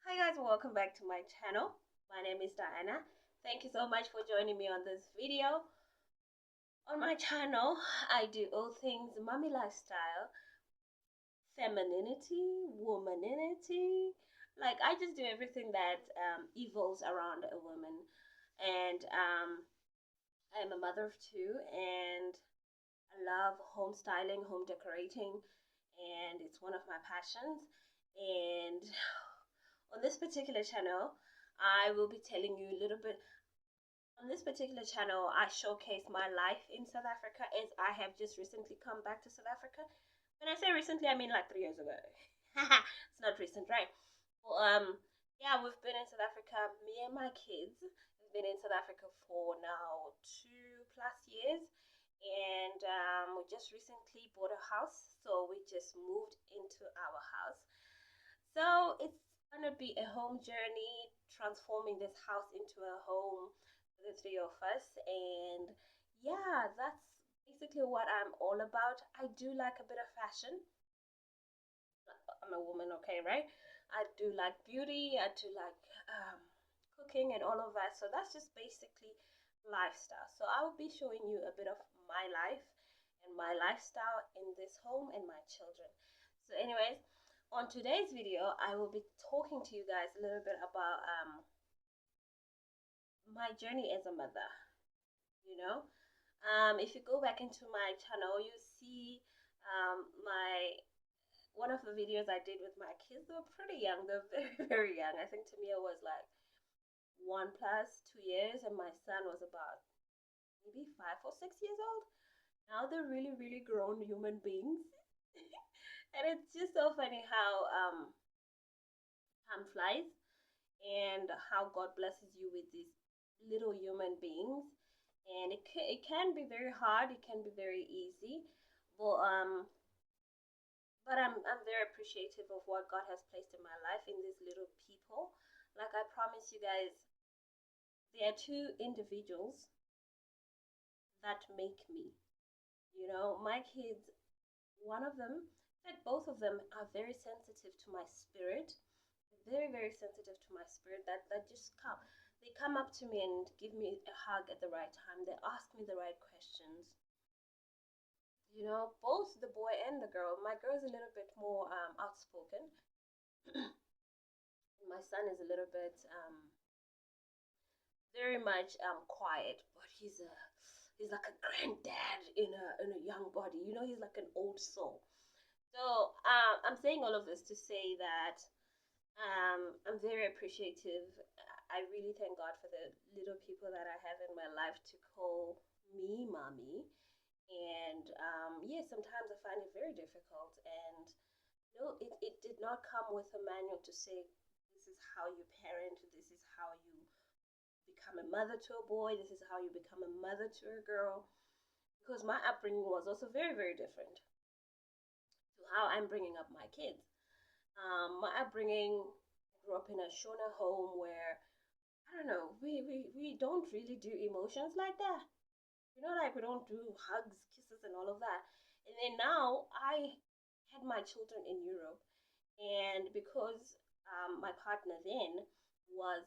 Hi guys, welcome back to my channel. My name is Diana. Thank you so much for joining me on this video. On my channel, I do all things mommy lifestyle, femininity, womaninity. Like I just do everything that evolves around a woman. And I am a mother of two, and I love home styling, home decorating, and it's one of my passions. And on this particular channel, I will be telling you a little bit. On this particular channel, I showcase my life in South Africa as I have just recently come back to South Africa. When I say recently, I mean like 3 years ago. It's not recent, right? Well, yeah, we've been in South Africa. Me and my kids have been in South Africa for now 2+ years, and we just recently bought a house, so we just moved into our house. So it's gonna be a home journey, transforming this house into a home for the three of us. And yeah, that's basically what I'm all about. I do like a bit of fashion. I'm a woman, okay, right? I do like beauty. I do like cooking and all of that. So that's just basically lifestyle. So I will be showing you a bit of my life and my lifestyle in this home and my children. So, anyways, on today's video, I will be talking to you guys a little bit about my journey as a mother. You know, if you go back into my channel, you see my one of the videos I did with my kids. They were pretty young. They're very very young. I think Tamia was like 1 plus 2 years, and my son was about maybe 5 or 6 years old. Now they're really really grown human beings, and it's just so funny how time flies and how God blesses you with these little human beings. And it can be very hard, it can be very easy, but I'm very appreciative of what God has placed in my life in these little people. Like I promise you guys, there are two individuals that make me. My kids, one of them, in fact, both of them are very sensitive to my spirit, very very sensitive to my spirit, that just come up to me and give me a hug at the right time. They ask me the right questions. Both the boy and the girl. My girl's a little bit more outspoken. My son is a little bit very much quiet, but he's like a granddad in a young body. He's like an old soul. So I'm saying all of this to say that I'm very appreciative. I really thank God for the little people that I have in my life to call me mommy. And yeah, sometimes I find it very difficult. And it did not come with a manual to say, this is how you parent, this is how you become a mother to a boy, this is how you become a mother to a girl. Because my upbringing was also very, very different to how I'm bringing up my kids. My upbringing, I grew up in a Shona home where, I don't know, we don't really do emotions like that. Like we don't do hugs, kisses, and all of that. And then now I had my children in Europe, and because my partner then was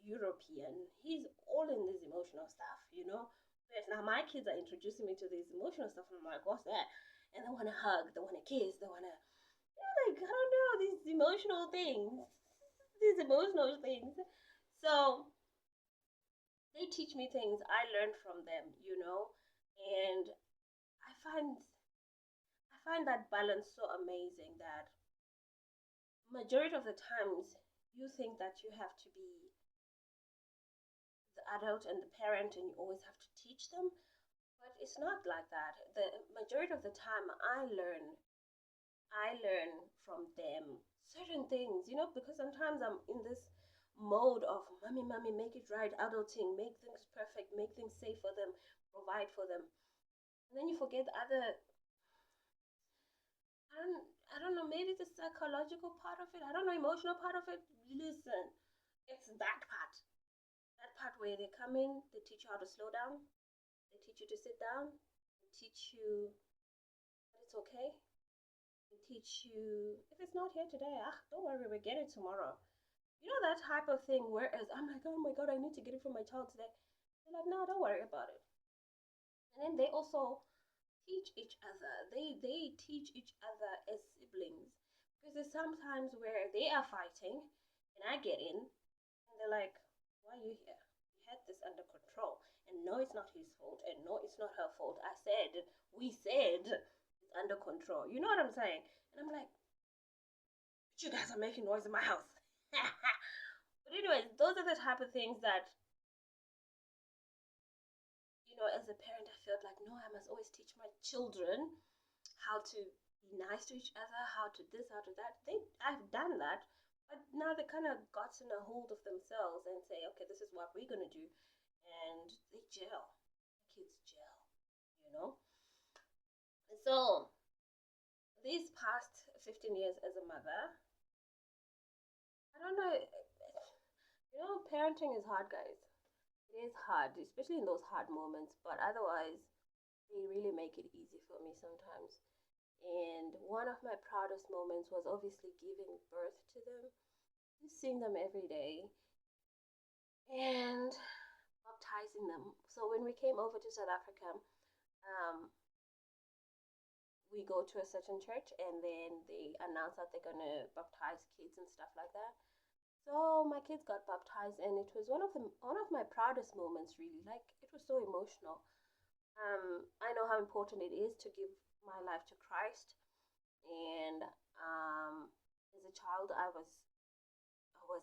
European, he's all in this emotional stuff. Whereas now my kids are introducing me to this emotional stuff, and I'm like, what's that? And they want to hug, they want to kiss, they want to, like, I don't know, these emotional things, these emotional things. So they teach me things, I learn from them, and I find I find that balance so amazing that majority of the times you think that you have to be the adult and the parent and you always have to teach them, but it's not like that. The majority of the time I learn from them certain things, because sometimes I'm in this mode of mommy, make it right, adulting, make things perfect, make things safe for them, provide for them. And then you forget the other. I don't know, maybe the psychological part of it. I don't know, emotional part of it. Listen, it's that part. That part where they come in, they teach you how to slow down, they teach you to sit down, they teach you that it's okay. They teach you if it's not here today, don't worry, we'll get it tomorrow. You know that type of thing. Whereas I'm like, oh my god, I need to get it for my child today. They're like, no, don't worry about it. And then they also teach each other. They teach each other as siblings, because there's sometimes where they are fighting, and I get in, and they're like, "Why are you here? You had this under control." And no, it's not his fault, and no, it's not her fault. We said it's under control. You know what I'm saying? And I'm like, but you guys are making noise in my house. But anyways, those are the type of things that, as a parent, I felt like, no, I must always teach my children how to be nice to each other, how to this, how to that. I've done that, but now they kind of gotten a hold of themselves and say, okay, this is what we're gonna do, and they gel. The kids gel, you know. So these past 15 years as a mother, I don't know. Parenting is hard, guys. It is hard, especially in those hard moments. But otherwise, they really make it easy for me sometimes. And one of my proudest moments was obviously giving birth to them, just seeing them every day and baptizing them. So when we came over to South Africa, um, we go to a certain church and then they announce that they're going to baptize kids and stuff like that. So my kids got baptized, and it was one of my proudest moments. Really, like, it was so emotional. I know how important it is to give my life to Christ, and as a child, I was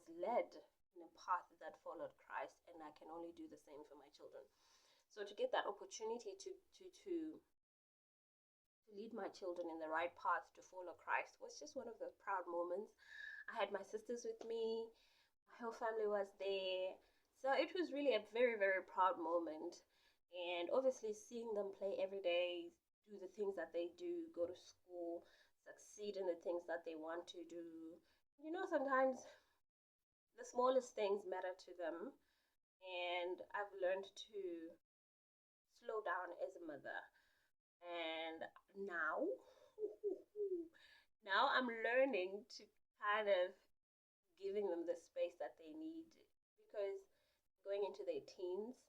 led in a path that followed Christ, and I can only do the same for my children. So to get that opportunity to lead my children in the right path to follow Christ was just one of the proud moments. I had my sisters with me, my whole family was there. So it was really a very, very proud moment. And obviously, seeing them play every day, do the things that they do, go to school, succeed in the things that they want to do. Sometimes the smallest things matter to them. And I've learned to slow down as a mother. And now, now I'm learning to kind of giving them the space that they need, because going into their teens.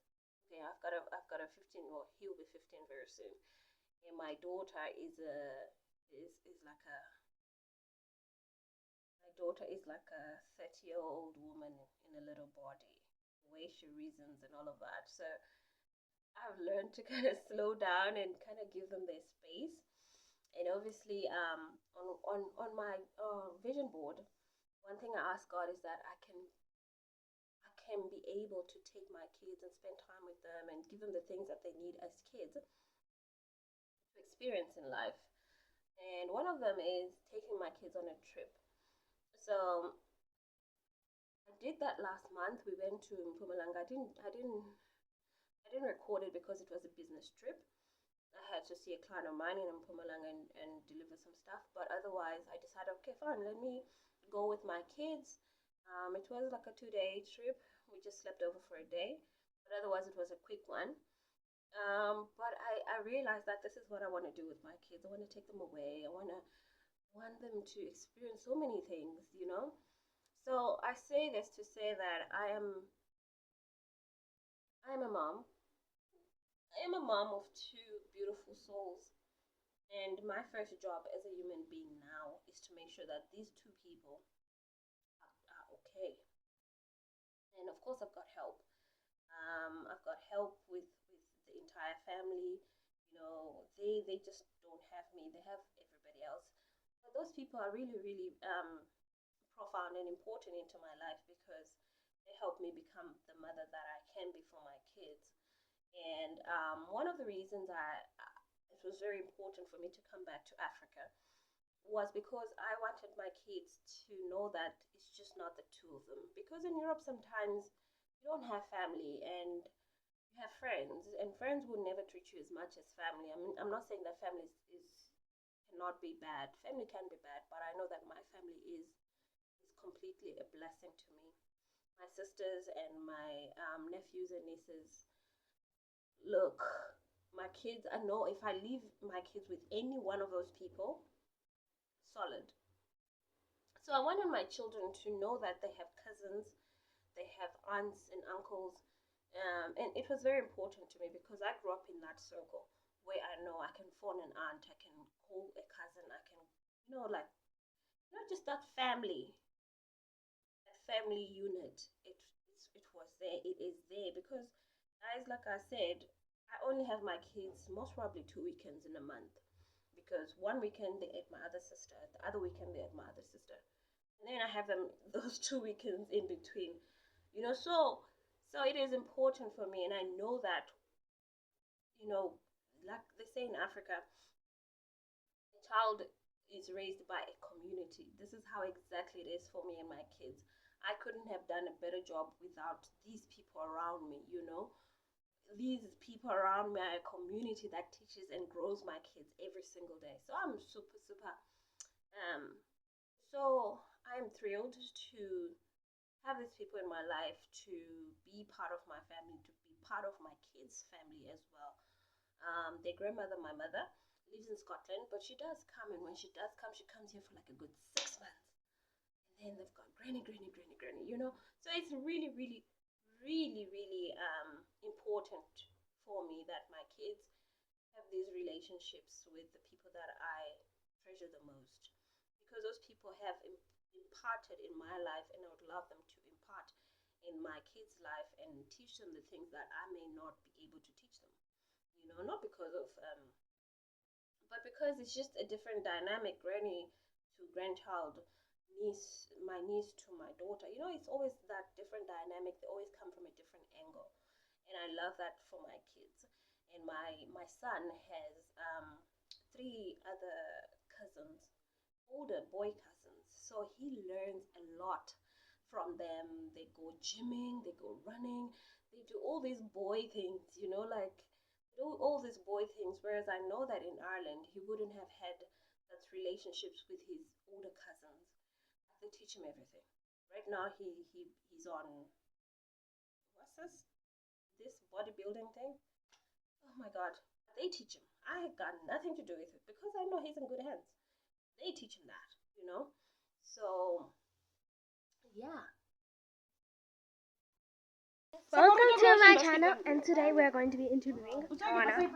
Okay, I've got a 15. Well, he'll be 15 very soon, and my daughter is like a my daughter is like a 30-year-old woman in a little body, the way she reasons and all of that. So I've learned to kind of slow down and kind of give them their space. And obviously, on my vision board, one thing I ask God is that I can be able to take my kids and spend time with them and give them the things that they need as kids to experience in life. And one of them is taking my kids on a trip. So I did that last month. We went to Mpumalanga. I didn't record it because it was a business trip. I had to see a client of mine in Mpumalanga and deliver some stuff. But otherwise, I decided, okay, fine, let me go with my kids. It was like a 2-day trip. We just slept over for a day, but otherwise it was a quick one. But I realized that this is what I want to do with my kids. I want to take them away. I want them to experience so many things. So I say this to say that I am a mom. I am a mom of two beautiful souls. And my first job as a human being now is to make sure that these two people are okay. And of course, I've got help. I've got help with the entire family. They just don't have me. They have everybody else. But those people are really, really profound and important into my life, because they help me become the mother that I can be for my kids. And one of the reasons it was very important for me to come back to Africa was because I wanted my kids to know that it's just not the two of them. Because in Europe, sometimes you don't have family and you have friends, and friends will never treat you as much as family. I mean, I'm not saying that family is cannot be bad. Family can be bad, but I know that my family is completely a blessing to me. My sisters and my nephews and nieces. Look, my kids, I know if I leave my kids with any one of those people, solid. So I wanted my children to know that they have cousins, they have aunts and uncles, and it was very important to me because I grew up in that circle where I know I can phone an aunt, I can call a cousin, I can, like, not just that family unit. It was there. It is there because, guys, like I said, I only have my kids most probably 2 weekends in a month because one weekend they're at my other sister, the other weekend they're at my other sister, and then I have them those 2 weekends in between. So it is important for me, and I know that you know, like they say in Africa, a child is raised by a community. This is how exactly it is for me and my kids. I couldn't have done a better job without these people around me. These people around me are a community that teaches and grows my kids every single day. So I'm super, super. Um, so I'm thrilled to have these people in my life, to be part of my family, to be part of my kids' family as well. Their grandmother, my mother, lives in Scotland, but she does come, and when she does come, she comes here for like a good 6 months. And then they've got granny, granny, granny, granny. So it's really, really, really, really important for me that my kids have these relationships with the people that I treasure the most, because those people have imparted in my life, and I would love them to impart in my kids' life and teach them the things that I may not be able to teach them. Not because of but because it's just a different dynamic, granny to grandchild, my niece to my daughter. It's always that different dynamic. They always come from a different angle, and I love that for my kids. And my son has three other cousins, older boy cousins, so he learns a lot from them. They go gymming, they go running, they do all these boy things, like do all these boy things. Whereas I know that in Ireland he wouldn't have had such relationships with his older cousins. They teach him everything. Right now he's on, what's this bodybuilding thing. Oh my god. They teach him. I got nothing to do with it because I know he's in good hands. They teach him that. So yeah. Welcome to my channel, and today we are going to be interviewing Anna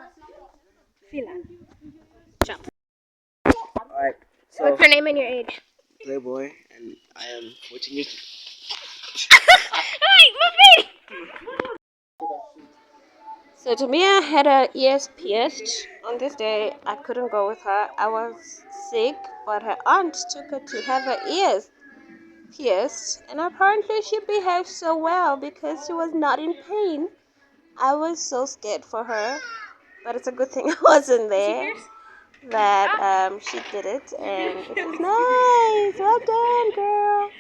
Filan. Alright, so What's your name and your age? Playboy, and I am 14 years. So Tamia had a ears pierced. On this day, I couldn't go with her. I was sick, but her aunt took her to have her ears pierced, and apparently she behaved so well because she was not in pain. I was so scared for her, but it's a good thing I wasn't there. That she did it, and it was nice. Well done, girl.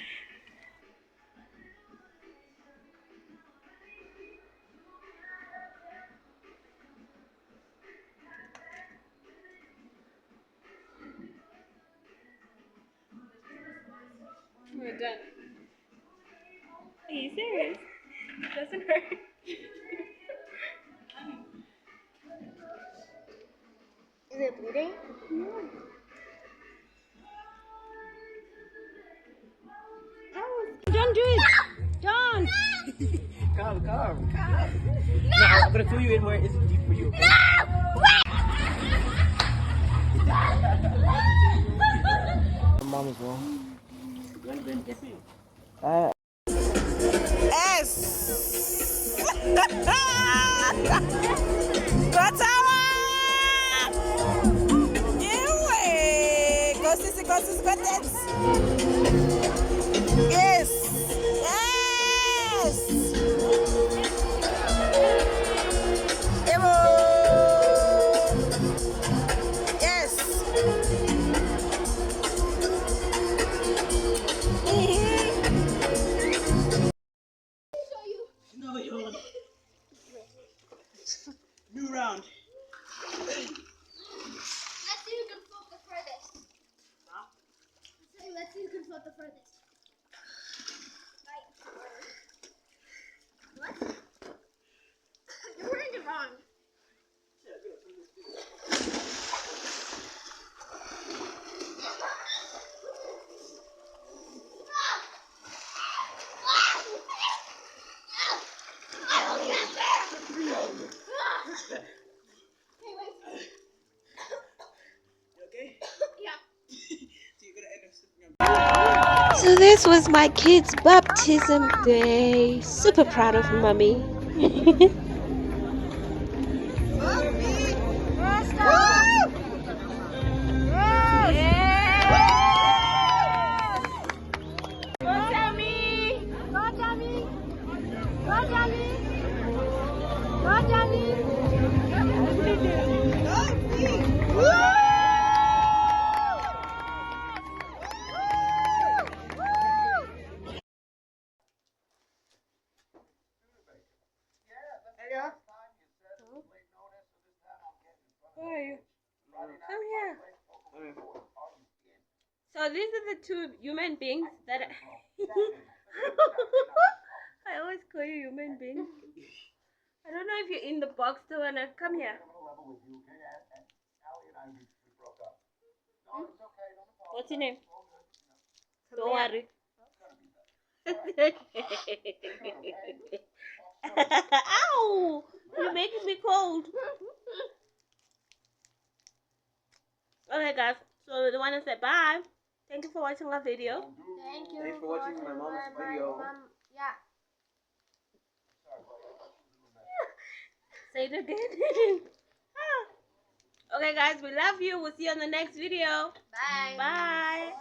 We're done. Are you serious? It doesn't hurt. Is it bleeding? Don't do it. Don't. Calm. No, I'm gonna fill you in where it's deep for you. Okay? My mom as well. S. Kotawa! Yewe! Go sissy, go dance. Yes! Yes! Ewo! Yes! No, yo. New round. Let's see who can float the furthest. Huh? Let's see who can float the furthest. What? You're wearing it wrong. So this was my kid's baptism day. Super proud of mommy. Come here. So these are the two human beings that I always call you human beings. I don't know if you're in the box, so wanna come here. What's your name? Don't worry. Ow! You're making me cold. Okay, guys. So the one that said bye. Thank you for watching our video. Thank you. Thanks for watching my mom's video. Yeah. Say it again. Okay, guys. We love you. We'll see you on the next video. Bye. Bye.